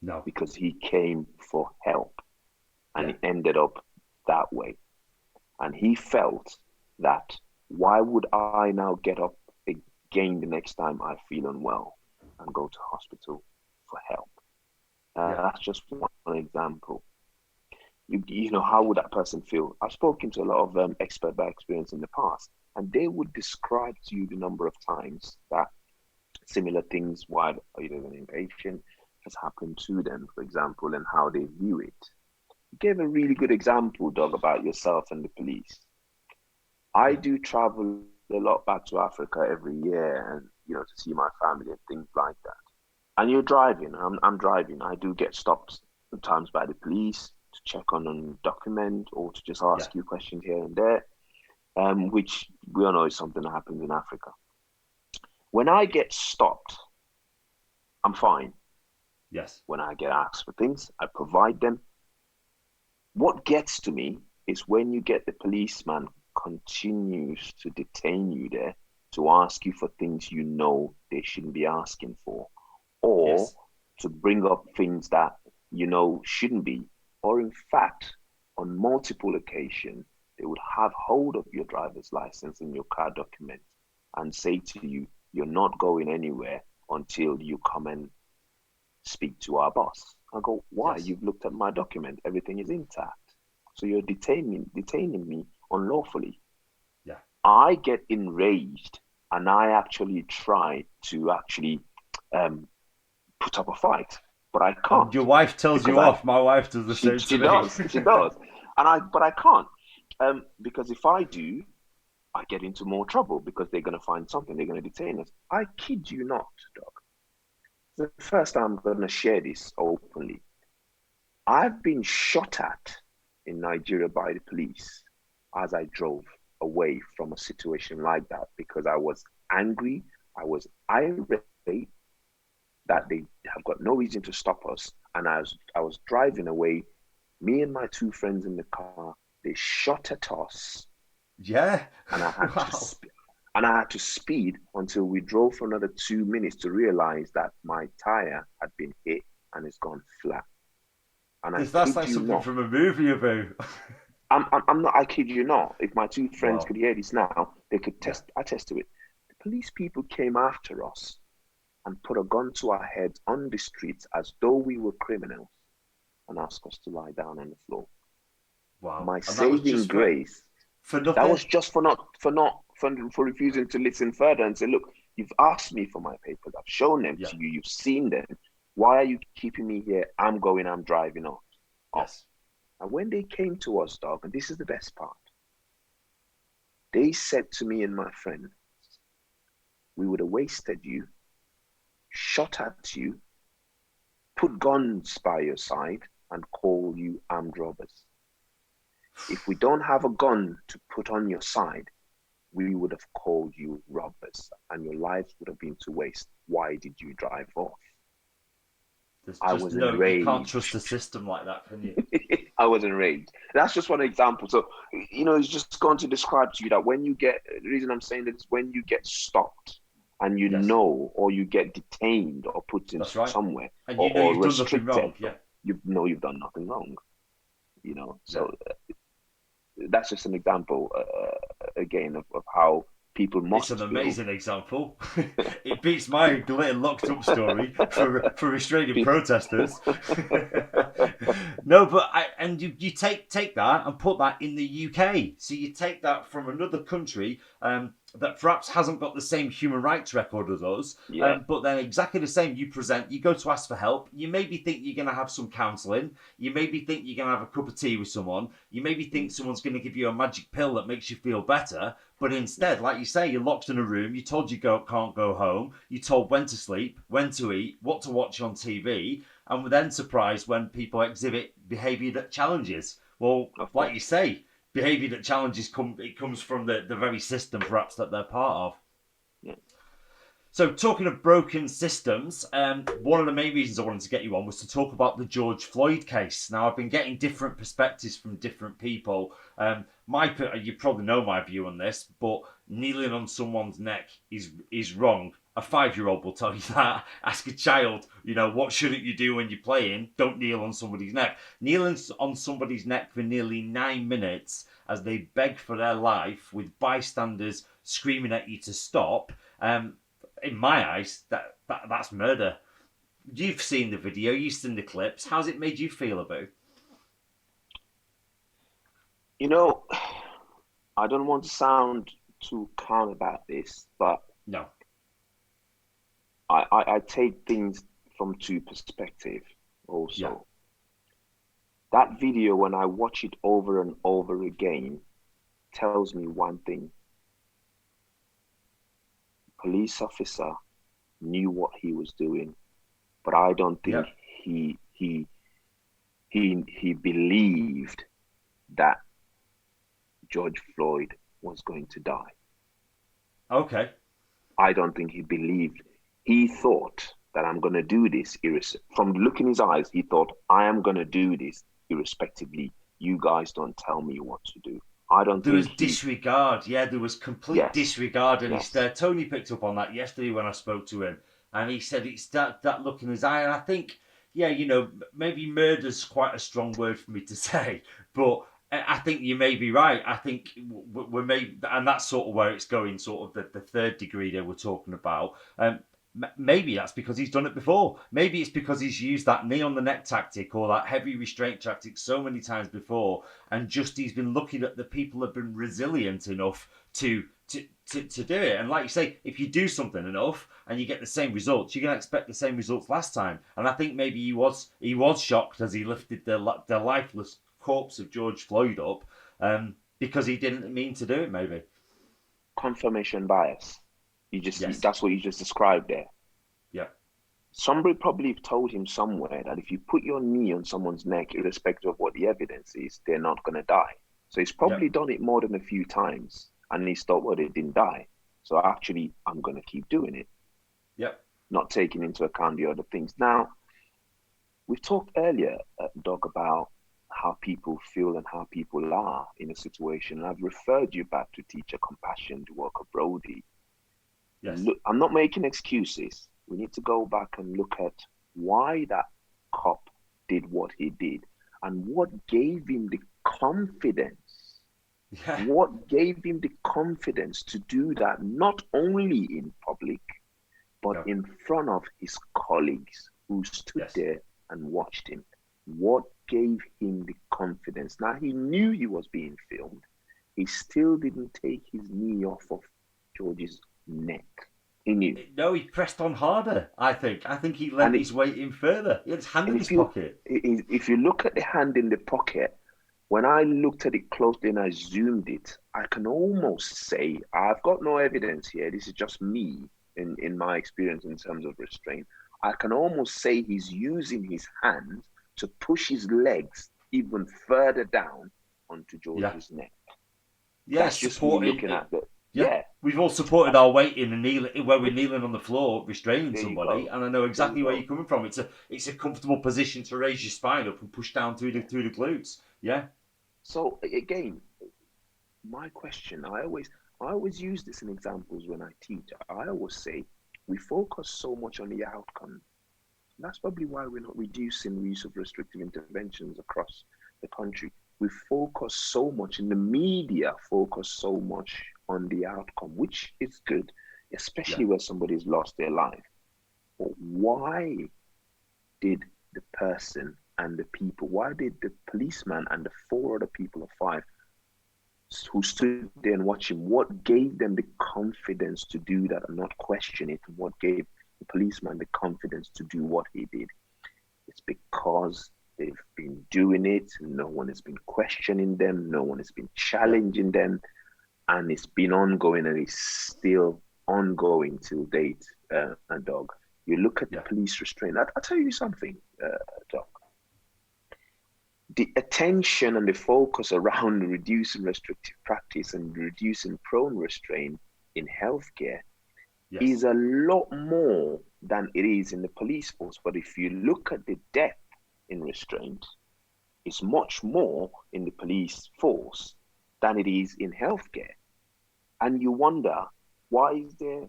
Speaker 1: No.
Speaker 2: Because he came for help and it ended up that way. And he felt that why would I now get up again the next time I feel unwell and go to hospital for help? That's just one example. How would that person feel? I've spoken to a lot of expert by experience in the past, and they would describe to you the number of times that similar things while either an inpatient has happened to them, for example, and how they view it. You gave a really good example, Doug, about yourself and the police. I do travel a lot back to Africa every year and, to see my family and things like that. And you're driving, I'm driving. I do get stopped sometimes by the police to check on a document or to just ask you questions here and there, which we all know is something that happens in Africa. When I get stopped, I'm fine.
Speaker 1: Yes.
Speaker 2: When I get asked for things, I provide them. What gets to me is when you get the policeman continues to detain you there to ask you for things they shouldn't be asking for, or to bring up things that shouldn't be, or in fact, on multiple occasions, they would have hold of your driver's license and your car document and say to you, you're not going anywhere until you come and speak to our boss. I go, why? You've looked at my document, everything is intact. So you're detaining me unlawfully.
Speaker 1: Yeah.
Speaker 2: I get enraged and I actually try to put up a fight, but I can't.
Speaker 1: Your wife tells you off. My wife does the same to me.
Speaker 2: She does. But I can't. Because if I do, I get into more trouble because they're going to find something. They're going to detain us. I kid you not, Doc. The first time I'm going to share this openly. I've been shot at in Nigeria by the police as I drove away from a situation like that because I was angry. I was irate that they have got no reason to stop us. And I was driving away, me and my 2 friends in the car, they shot at us.
Speaker 1: Yeah.
Speaker 2: And I had to speed until we drove for another 2 minutes to realize that my tire had been hit and it's gone flat. And I
Speaker 1: That's
Speaker 2: kid
Speaker 1: like
Speaker 2: you
Speaker 1: something
Speaker 2: not,
Speaker 1: from a movie, Abu.
Speaker 2: I'm not. I kid you not. If my two friends
Speaker 1: Wow.
Speaker 2: could hear this now, they could
Speaker 1: Yeah.
Speaker 2: attest to it. The police people came after us and put a gun to our heads on the streets as though we were criminals and asked us to lie down on the floor.
Speaker 1: Wow.
Speaker 2: My
Speaker 1: And that was
Speaker 2: saving
Speaker 1: just
Speaker 2: grace,
Speaker 1: for
Speaker 2: that
Speaker 1: nothing.
Speaker 2: was just for refusing to listen further and say, look, you've asked me for my papers. I've shown them
Speaker 1: Yeah.
Speaker 2: to you. You've seen them. Why are you keeping me here? I'm driving off.
Speaker 1: Yes.
Speaker 2: And when they came to us, dog, and this is the best part, they said to me and my friend, we would have wasted you, shot at you, put guns by your side, and call you armed robbers. If we don't have a gun to put on your side, we would have called you robbers and your lives would have been to waste. Why did you drive off?
Speaker 1: There's
Speaker 2: I
Speaker 1: just
Speaker 2: was
Speaker 1: no. You can't trust a
Speaker 2: enraged.
Speaker 1: system like that, can you?
Speaker 2: I was enraged. That's just one example. So, it's just going to describe to you that when you get, the reason I'm saying that is when you get stopped and
Speaker 1: Yes.
Speaker 2: or you get detained or put in
Speaker 1: That's right.
Speaker 2: somewhere
Speaker 1: And you know
Speaker 2: or
Speaker 1: you've done nothing
Speaker 2: restricted,
Speaker 1: wrong. Yeah.
Speaker 2: you know you've done nothing wrong.
Speaker 1: Yeah.
Speaker 2: So that's just an example again of how people
Speaker 1: It's an
Speaker 2: must feel.
Speaker 1: amazing example. It beats my little locked up story for restraining protesters. No, but you take that and put that in the UK. So you take that from another country that perhaps hasn't got the same human rights record as us,
Speaker 2: Yeah,
Speaker 1: but then exactly the same. You present, you go to ask for help. You maybe think you're going to have some counselling. You maybe think you're going to have a cup of tea with someone. You maybe think someone's going to give you a magic pill that makes you feel better. But instead, like you say, you're locked in a room. You're told you can't go home. You're told when to sleep, when to eat, what to watch on TV, and we're then surprised when people exhibit behaviour that challenges. Well,
Speaker 2: of
Speaker 1: like you
Speaker 2: course.
Speaker 1: say, behaviour that challenges comes from the very system perhaps that they're part of.
Speaker 2: Yeah.
Speaker 1: So, talking of broken systems, one of the main reasons I wanted to get you on was to talk about the George Floyd case. Now, I've been getting different perspectives from different people. You probably know my view on this, but kneeling on someone's neck is wrong. A 5-year-old will tell you that. Ask a child, what shouldn't you do when you're playing? Don't kneel on somebody's neck. Kneeling on somebody's neck for nearly 9 minutes as they beg for their life with bystanders screaming at you to stop. In my eyes, that's murder. You've seen the video, you've seen the clips. How's it made you feel about?
Speaker 2: You know, I don't want to sound too calm about this, but
Speaker 1: No.
Speaker 2: I take things from two perspectives
Speaker 1: Yeah.
Speaker 2: also. That video, when I watch it over and over again, tells me one thing. Police officer knew what he was doing, but I don't
Speaker 1: Yeah.
Speaker 2: think he believed that George Floyd was going to die.
Speaker 1: Okay.
Speaker 2: I don't think he believed. He thought that I'm going to do this. From the look in his eyes, he thought, I am going to do this irrespectively. You guys don't tell me what to do. I don't
Speaker 1: There was
Speaker 2: think he,
Speaker 1: disregard. Yeah, there was complete
Speaker 2: yes,
Speaker 1: disregard, and
Speaker 2: yes,
Speaker 1: Tony picked up on that yesterday when I spoke to him, and he said it's that look in his eye, and I think, yeah, maybe murder's quite a strong word for me to say, but I think you may be right. I think we're maybe, and that's sort of where it's going, sort of the third degree that we're talking about. Maybe that's because he's done it before. Maybe it's because he's used that knee on the neck tactic or that heavy restraint tactic so many times before, and just he's been looking at the people who have been resilient enough to do it. And like you say, if you do something enough and you get the same results, you're gonna expect the same results last time. And I think maybe he was shocked as he lifted the lifeless corpse of George Floyd up, because he didn't mean to do it. Maybe.
Speaker 2: confirmation bias.
Speaker 1: Yes.
Speaker 2: That's what you just described there.
Speaker 1: Yeah.
Speaker 2: Somebody probably told him somewhere that if you put your knee on someone's neck, irrespective of what the evidence is, they're not going to die. So he's
Speaker 1: Yeah.
Speaker 2: probably done it more than a few times, and he's thought, well, they didn't die. So actually, I'm going to keep doing it,
Speaker 1: Yeah.
Speaker 2: not taking into account the other things. Now, we've talked earlier, Doc, about how people feel and how people are in a situation. And I've referred you back to Teacher Compassion, the work of Brody.
Speaker 1: Yes.
Speaker 2: Look, I'm not making excuses. We need to go back and look at why that did what he did, and what gave him the confidence.
Speaker 1: Yeah.
Speaker 2: What gave him the confidence to do that, not only in public, but
Speaker 1: No.
Speaker 2: in front of his colleagues who stood
Speaker 1: Yes.
Speaker 2: there and watched him? What gave him the confidence? Now, he knew he was being filmed. He still didn't take his knee off of George's neck. He knew.
Speaker 1: No, he pressed on harder. I think. I think he
Speaker 2: And,
Speaker 1: lent his weight in further. He had his hand in his
Speaker 2: if you
Speaker 1: pocket.
Speaker 2: if you look at the hand in the pocket, when I looked at it closely and I zoomed it, I can almost say, I've got no evidence here. This is just me in my experience in terms of restraint. I can almost say he's using his hand to push his legs even further down onto
Speaker 1: Yeah.
Speaker 2: George's neck.
Speaker 1: Yeah,
Speaker 2: That's just me
Speaker 1: supporting
Speaker 2: looking
Speaker 1: it.
Speaker 2: at the,
Speaker 1: Yeah.
Speaker 2: yeah.
Speaker 1: We've all supported our weight in where we're kneeling on the floor, restraining
Speaker 2: There you
Speaker 1: somebody,
Speaker 2: go.
Speaker 1: and I know
Speaker 2: There you
Speaker 1: exactly where
Speaker 2: go.
Speaker 1: you're coming from. It's a comfortable position to raise your spine up and push down
Speaker 2: Yeah.
Speaker 1: through the glutes. Yeah.
Speaker 2: So again, my question, I always use this in examples when I teach. I always say we focus so much on the outcome. That's probably why we're not reducing the use of restrictive interventions across the country. We focus so much, in the media focus so much on the outcome, which is good,
Speaker 1: Yeah.
Speaker 2: especially where somebody's lost their life. But why did the person and the people, why did the policeman and the four other people or five who stood there and watched him, what gave them the confidence to do that and not question it? And what gave the policeman the confidence to do what he did? It's because they've been doing it. No one has been questioning them. No one has been
Speaker 1: Yeah.
Speaker 2: challenging them. And it's been ongoing, and it's still ongoing till date, a dog. You look at the
Speaker 1: Yeah.
Speaker 2: police restraint. I'll tell you something, Doc. The attention and the focus around reducing restrictive practice and reducing prone restraint in healthcare
Speaker 1: Yes.
Speaker 2: is a lot more than it is in the police force. But if you look at the depth in restraint, it's much more in the police force than it is in healthcare. And you wonder, why is there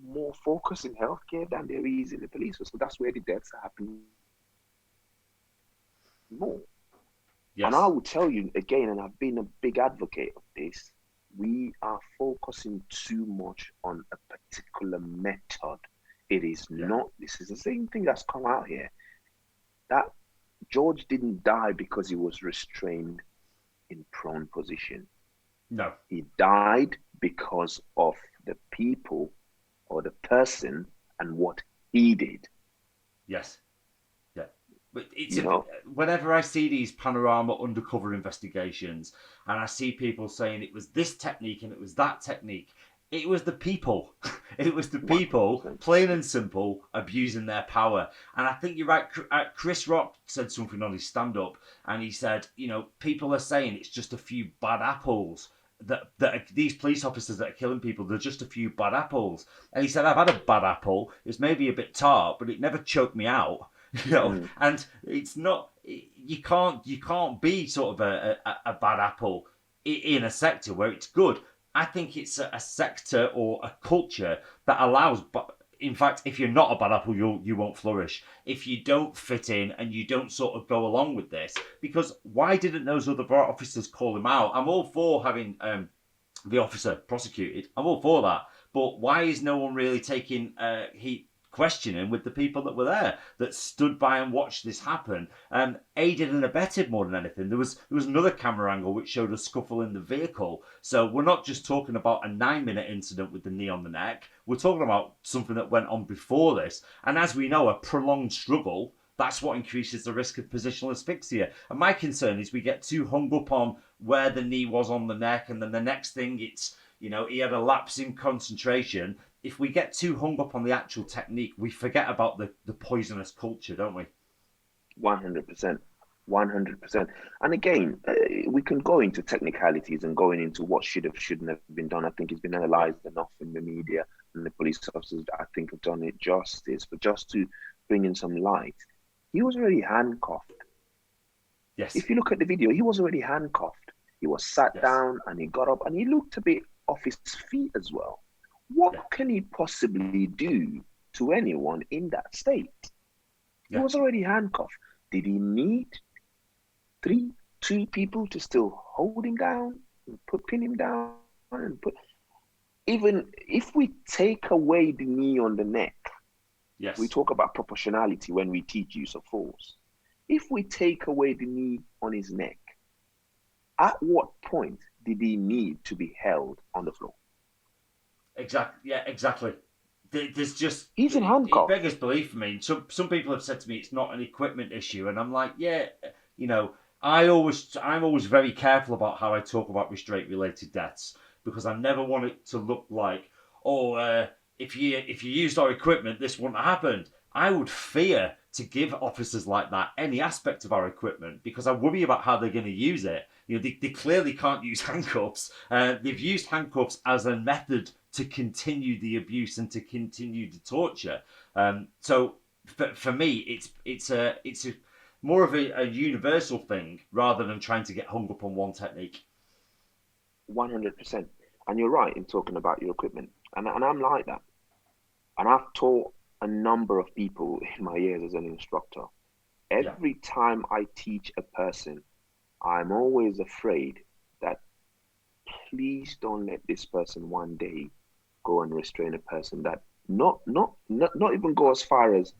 Speaker 2: more focus in healthcare than there is in the police force? So that's where the deaths are happening more. And I
Speaker 1: Yes.
Speaker 2: will tell you again, and I've been a big advocate of this, we are focusing too much on a particular method. It is
Speaker 1: Yeah.
Speaker 2: not, this is the same thing that's come out here. That George didn't die because he was restrained in prone position.
Speaker 1: No.
Speaker 2: He died because of the people or the person and what he did.
Speaker 1: Yes. Yeah. But
Speaker 2: You know,
Speaker 1: whenever I see these panorama undercover investigations and I see people saying it was this technique and it was that technique, it was the people. It was the people,
Speaker 2: 100%.
Speaker 1: plain and simple, abusing their power. And I think you're right. Chris Rock said something on his stand-up, and he said, people are saying it's just a few bad apples. These police officers that are killing people, they're just a few bad apples. And he said, I've had a bad apple. It's maybe a bit tart, but it never choked me out.
Speaker 2: Mm.
Speaker 1: And it's not. You can't be sort of a bad apple in a sector where it's good. I think it's a sector or a culture that allows. But in fact, if you're not a bad apple, you won't flourish. If you don't fit in and you don't sort of go along with this, because why didn't those other officers call him out? I'm all for having the officer prosecuted. I'm all for that. But why is no one really taking heat? Questioning with the people that were there that stood by and watched this happen, aided and abetted more than anything. There was another camera angle which showed a scuffle in the vehicle. So we're not just talking about a 9-minute incident with the knee on the neck. We're talking about something that went on before this. And as we know, a prolonged struggle, that's what increases the risk of positional asphyxia. And my concern is we get too hung up on where the knee was on the neck, and then the next thing it's, he had a lapse in concentration. If we get too hung up on the actual technique, we forget about the poisonous culture, don't we?
Speaker 2: 100%. 100%. And again, we can go into technicalities and going into what shouldn't have been done. I think it's been
Speaker 1: Yeah.
Speaker 2: analysed enough in the media, and the police officers, I think, have done it justice. But just to bring in some light, he was already handcuffed.
Speaker 1: Yes.
Speaker 2: If you look at the video, he was already handcuffed. He was sat
Speaker 1: Yes.
Speaker 2: down and he got up and he looked a bit off his feet as well. What
Speaker 1: Yeah.
Speaker 2: can he possibly do to anyone in that state? He
Speaker 1: Yeah.
Speaker 2: was already handcuffed. Did he need three, two people to still hold him down and pin him down and put? Even if we take away the knee on the neck, we
Speaker 1: Yes.
Speaker 2: talk about proportionality when we teach use of force. If we take away the knee on his neck, at what point did he need to be held on the floor?
Speaker 1: Exactly. Yeah. Exactly. There's just
Speaker 2: He's in
Speaker 1: it
Speaker 2: handcuffs.
Speaker 1: beggars belief for me. Some people have said to me it's not an equipment issue, and I'm like, yeah, you know, I'm always very careful about how I talk about restraint related deaths because I never want it to look like, oh, if you used our equipment, this wouldn't have happened. I would fear to give officers like that any aspect of our equipment because I worry about how they're going to use it. You know, they clearly can't use handcuffs. They've used handcuffs as a method to continue the abuse and to continue the torture. So for me, it's a more of a universal thing rather than trying to get hung up on one technique.
Speaker 2: 100%. And you're right in talking about your equipment. And I'm like that. And I've taught a number of people in my years as an instructor.
Speaker 1: Yeah.
Speaker 2: Every time I teach a person, I'm always afraid that please don't let this person one day go and restrain a person that not even go as far as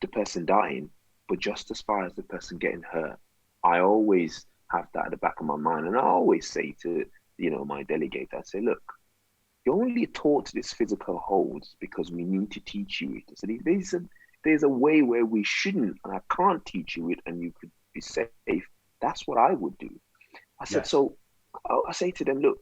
Speaker 2: the person dying, but just as far as the person getting hurt. I always have that at the back of my mind. And I always say to, my delegate, I say, look, you're only taught this physical holds because we need to teach you it. I said, if there's a way where we shouldn't, and I can't teach you it, and you could be safe, that's what I would do. I said,
Speaker 1: Yes.
Speaker 2: so I say to them, look,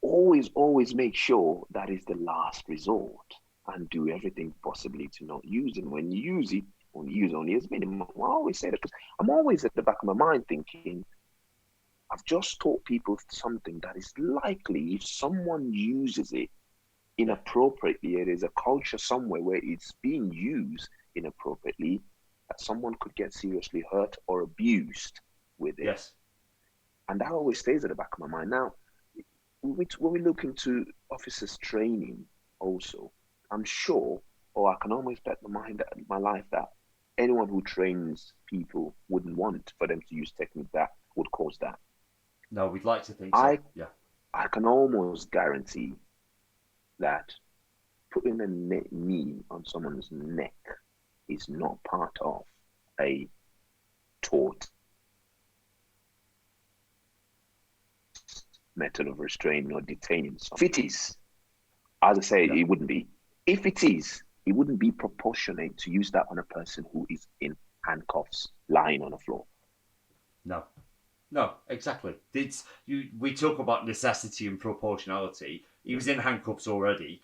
Speaker 2: always make sure that is the last resort and do everything possibly to not use it. When you use it, only use only as minimum. I always say that because I'm always at the back of my mind thinking, I've just taught people something that is likely if someone uses it
Speaker 1: Yeah.
Speaker 2: inappropriately, there's a culture somewhere where it's being used inappropriately, that someone could get seriously hurt or abused with it.
Speaker 1: Yes.
Speaker 2: And that always stays at the back of my mind. Now, when we look into officers training also, I'm sure, or I can almost bet my life that anyone who trains people wouldn't want for them to use technique that would cause that.
Speaker 1: No, we'd like to think so.
Speaker 2: I
Speaker 1: Yeah.
Speaker 2: I can almost guarantee that putting a knee on someone's neck is not part of a taught method of restraining or detaining someone. If it is, as I say,
Speaker 1: Yeah.
Speaker 2: it wouldn't be. If it is, it wouldn't be proportionate to use that on a person who is in handcuffs, lying on the floor.
Speaker 1: No. No, exactly. We talk about necessity and proportionality. He was in handcuffs already.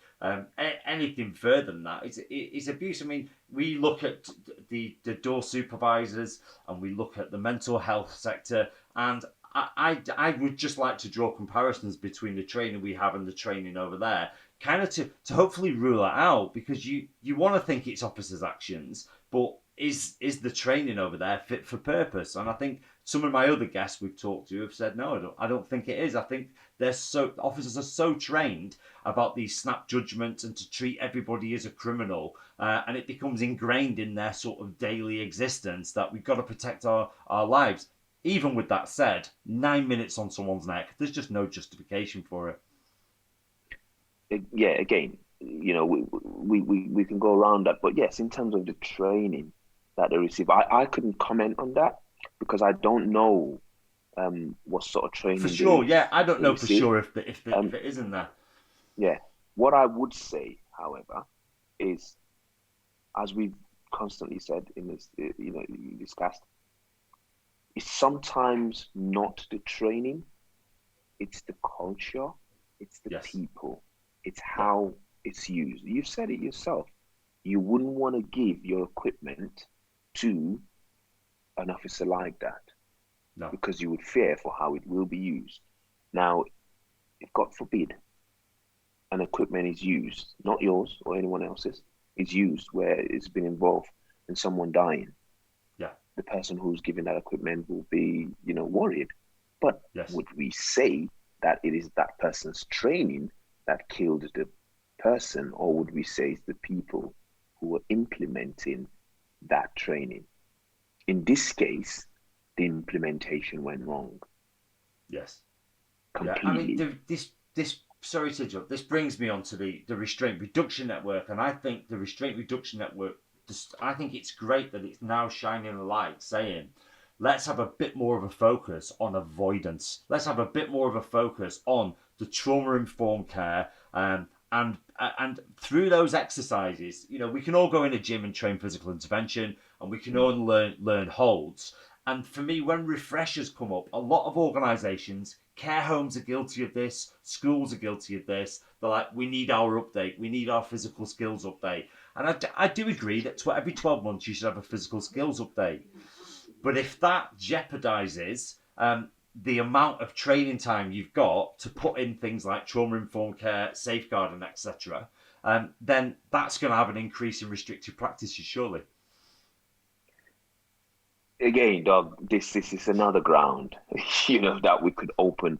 Speaker 1: Anything further than that is abuse. I mean, we look at the door supervisors and we look at the mental health sector, and I would just like to draw comparisons between the training we have and the training over there, kind of to hopefully rule it out because you want to think it's officers' actions, but is the training over there fit for purpose? And I think some of my other guests we've talked to have said no, I don't think it is. I think officers are so trained about these snap judgments and to treat everybody as a criminal, and it becomes ingrained in their sort of daily existence that we've got to protect our lives. Even with that said, 9 minutes on someone's neck, there's just no justification for it.
Speaker 2: Yeah, again, we can go around that, but yes, in terms of the training that they receive, I couldn't comment on that because I don't know what sort of
Speaker 1: For
Speaker 2: training
Speaker 1: sure, yeah, I don't
Speaker 2: they
Speaker 1: know for
Speaker 2: receive.
Speaker 1: sure if
Speaker 2: Um,
Speaker 1: it isn't there.
Speaker 2: yeah, what I would say, however, is as we've constantly said in this, discussed, it's sometimes not the training, it's the culture, it's the
Speaker 1: Yes,
Speaker 2: people, it's
Speaker 1: yeah,
Speaker 2: how it's used. You've said it yourself. You wouldn't want to give your equipment to an officer like that
Speaker 1: no,
Speaker 2: because you would fear for how it will be used. Now, if God forbid an equipment is used, not yours or anyone else's, is used where it's been involved in someone dying,
Speaker 1: yeah,
Speaker 2: the person who's giving that equipment will be, worried. But
Speaker 1: yes,
Speaker 2: would we say that it is that person's training that killed the person, or would we say it's the people who were implementing that training? In this case, the implementation went wrong
Speaker 1: Yes. Yeah. I mean,
Speaker 2: completely.
Speaker 1: this. Sorry to interrupt. This brings me on to the restraint reduction network, and I think the restraint reduction network. I think it's great that it's now shining a light, saying, let's have a bit more of a focus on avoidance. Let's have a bit more of a focus on the trauma informed care. And through those exercises, we can all go in a gym and train physical intervention, and we can
Speaker 2: Mm.
Speaker 1: all learn holds. And for me, when refreshers come up, a lot of organisations, care homes are guilty of this, schools are guilty of this. They're like, we need our update, we need our physical skills update. And I do agree that every 12 months you should have a physical skills update. But if that jeopardizes the amount of training time you've got to put in things like trauma informed care, safeguarding, etc., then that's going to have an increase in restrictive practices, surely.
Speaker 2: Again, Doug, this is another ground, that we could open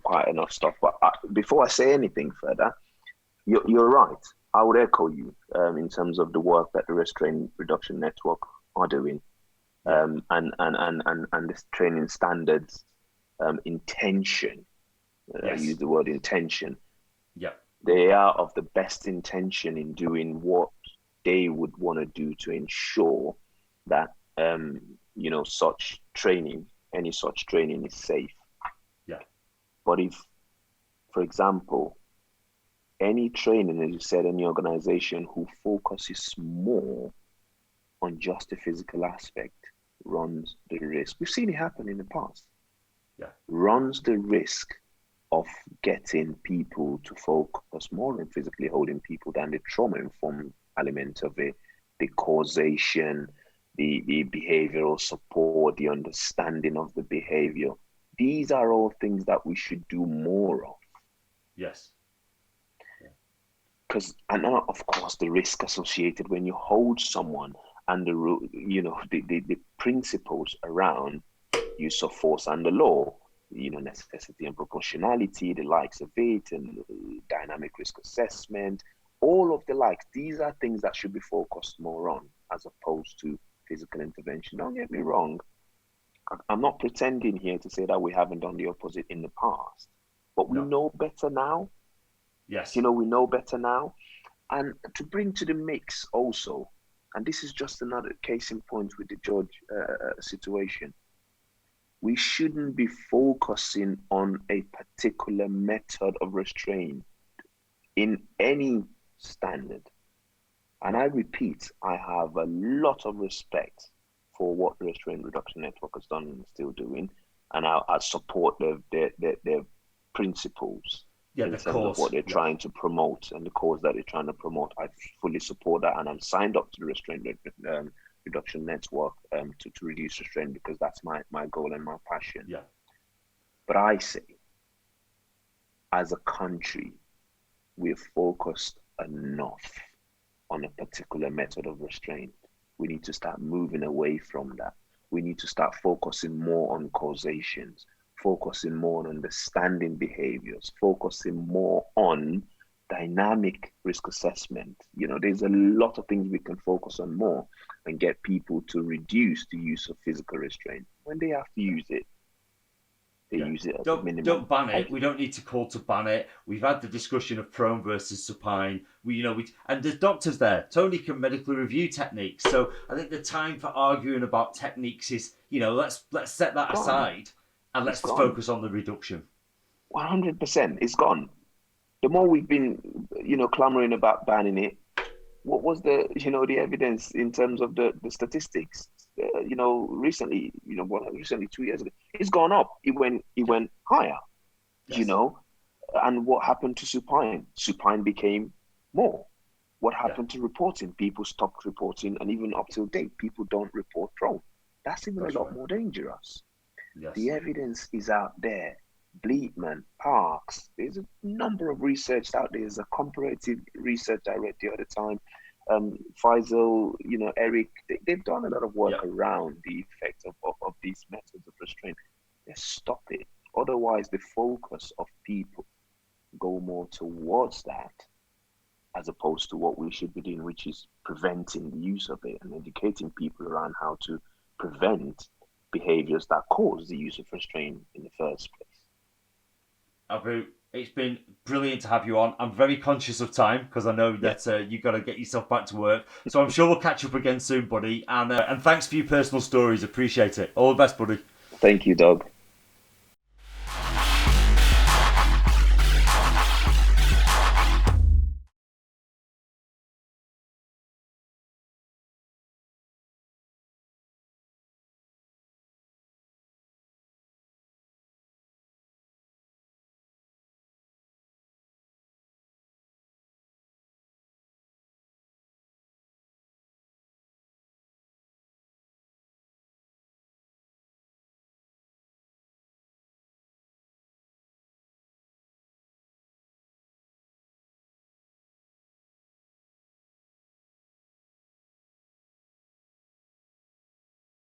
Speaker 2: quite enough stuff. But before I say anything further, you're right. I would echo you in terms of the work that the Restraint Reduction Network are doing,
Speaker 1: Yeah.
Speaker 2: and this training standards, intention. I
Speaker 1: Yes.
Speaker 2: use the word intention.
Speaker 1: Yeah.
Speaker 2: They are of the best intention in doing what they would want to do to ensure that such training, any such training is safe.
Speaker 1: Yeah.
Speaker 2: But if, for example, any training, as you said, any organization who focuses more on just the physical aspect runs the risk. We've seen it happen in the past.
Speaker 1: Yeah.
Speaker 2: Runs the risk of getting people to focus more on physically holding people than the trauma-informed element of it, the causation, the behavioral support, the understanding of the behavior. These are all things that we should do more of.
Speaker 1: Yes.
Speaker 2: And now, of course, the risk associated when you hold someone and the principles around use of force and the law, necessity and proportionality, the likes of it, and dynamic risk assessment, all of the likes. These are things that should be focused more on as opposed to physical intervention. Don't get me wrong. I'm not pretending here to say that we haven't done the opposite in the past, but we
Speaker 1: No.
Speaker 2: know better now.
Speaker 1: Yes.
Speaker 2: We know better now. And to bring to the mix also, and this is just another case in point with the George situation, we shouldn't be focusing on a particular method of restraint in any standard. And I repeat, I have a lot of respect for what the Restraint Reduction Network has done and still doing, and I support their principles
Speaker 1: Yeah.
Speaker 2: in
Speaker 1: The
Speaker 2: terms of
Speaker 1: cause.
Speaker 2: what they're
Speaker 1: Yeah.
Speaker 2: trying to promote and the cause that they're trying to promote. I fully support that, and I'm signed up to the Restraint Reduction Network to reduce restraint because that's my goal and my passion.
Speaker 1: Yeah.
Speaker 2: But I say, as a country, we've focused enough on a particular method of restraint. We need to start moving away from that. We need to start focusing more on causations, focusing more on understanding behaviors, focusing more on dynamic risk assessment. There's a lot of things we can focus on more and get people to reduce the use of physical restraint. When they have to use it, they
Speaker 1: Yeah.
Speaker 2: use it at the
Speaker 1: Don't
Speaker 2: minimum.
Speaker 1: ban it. We don't need to call to ban it. We've had the discussion of prone versus supine. And there's doctors there. Tony can medically review techniques. So I think the time for arguing about techniques is, let's set that
Speaker 2: Gone.
Speaker 1: aside and
Speaker 2: It's
Speaker 1: let's
Speaker 2: gone.
Speaker 1: focus on the reduction.
Speaker 2: 100%. It's gone. The more we've been, clamoring about banning it, what was the evidence in terms of the statistics? Recently, recently 2 years ago, it's gone up. It went higher. You
Speaker 1: Yes.
Speaker 2: know, and what happened to supine? Supine became more. What
Speaker 1: Yeah.
Speaker 2: happened to reporting? People stopped reporting, and even up till date, people don't report prone. That's even a
Speaker 1: That's
Speaker 2: lot
Speaker 1: right.
Speaker 2: more dangerous. The
Speaker 1: Yes.
Speaker 2: evidence is out there. Bleakman, Parks, there's a number of research out there. There's a comparative research I read the other time. Faisal, Eric, they've done a lot of work
Speaker 1: Yeah.
Speaker 2: around the effects of these methods of restraint. Let's stop it. Otherwise, the focus of people go more towards that as opposed to what we should be doing, which is preventing the use of it and educating people around how to prevent behaviors that cause the use of restraint in the first place.
Speaker 1: Abu, it's been brilliant to have you on. I'm very conscious of time because I know that you've got to get yourself back to work. So I'm sure we'll catch up again soon, buddy. And thanks for your personal stories. Appreciate it. All the best, buddy.
Speaker 2: Thank you, Doug.